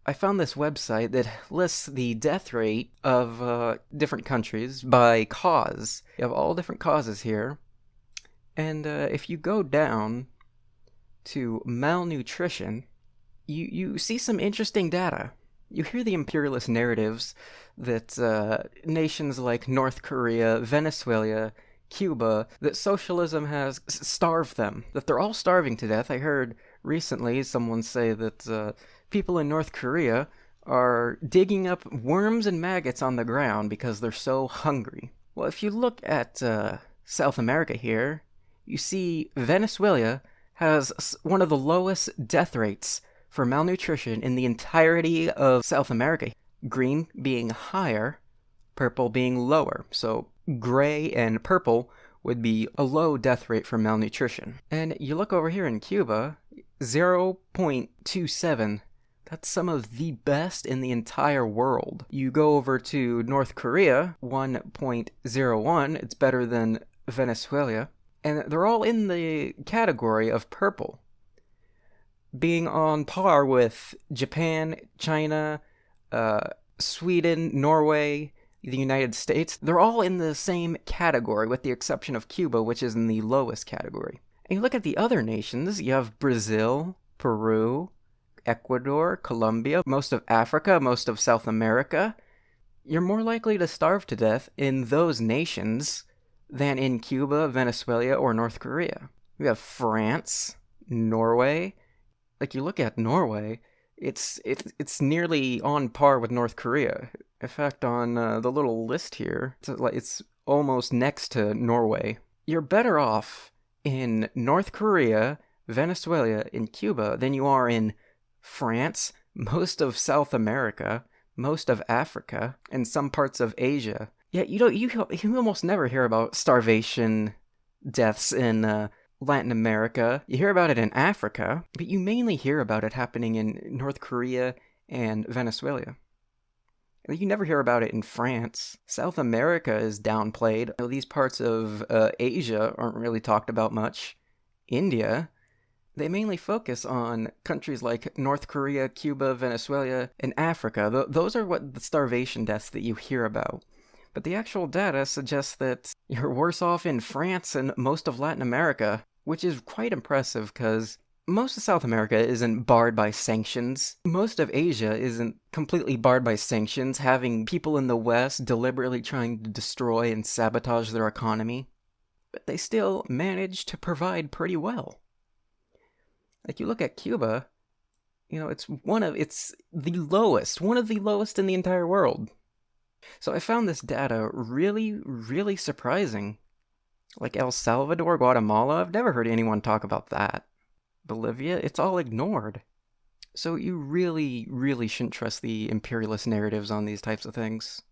I found this website that lists the death rate of different countries by cause. You have all different causes here. And if you go down to malnutrition, you see some interesting data. You hear the imperialist narratives that nations like North Korea, Venezuela, Cuba, that socialism has starved them, that they're all starving to death. I heard recently someone say that people in North Korea are digging up worms and maggots on the ground because they're so hungry. Well, if you look at South America here, you see Venezuela has one of the lowest death rates for malnutrition in the entirety of South America. Green being higher, purple being lower. So gray and purple would be a low death rate for malnutrition. And you look over here in Cuba, 0.27. That's some of the best in the entire world. You go over to North Korea, 1.01. It's better than Venezuela. And they're all in the category of purple, being on par with Japan, China, Sweden, Norway, the United States. They're all in the same category, with the exception of Cuba, which is in the lowest category. And you look at the other nations, you have Brazil, Peru, Ecuador, Colombia, most of Africa, most of South America. You're more likely to starve to death in those nations than in Cuba, Venezuela, or North Korea. We have France, Norway. Like, you look at Norway, it's nearly on par with North Korea. In fact, on the little list here, it's almost next to Norway. You're better off in North Korea, Venezuela, and Cuba than you are in France, most of South America, most of Africa, and some parts of Asia. Yeah, you almost never hear about starvation deaths in Latin America. You hear about it in Africa, but you mainly hear about it happening in North Korea and Venezuela. You never hear about it in France. South America is downplayed. These parts of Asia aren't really talked about much. India, they mainly focus on countries like North Korea, Cuba, Venezuela, and Africa. Those are what the starvation deaths that you hear about. But the actual data suggests that you're worse off in France and most of Latin America, which is quite impressive because most of South America isn't barred by sanctions. Most of Asia isn't completely barred by sanctions, having people in the West deliberately trying to destroy and sabotage their economy. But they still manage to provide pretty well. Like, you look at Cuba, it's one of the lowest in the entire world. So I found this data really, really surprising. Like El Salvador, Guatemala, I've never heard anyone talk about that. Bolivia, it's all ignored. So you really, really shouldn't trust the imperialist narratives on these types of things.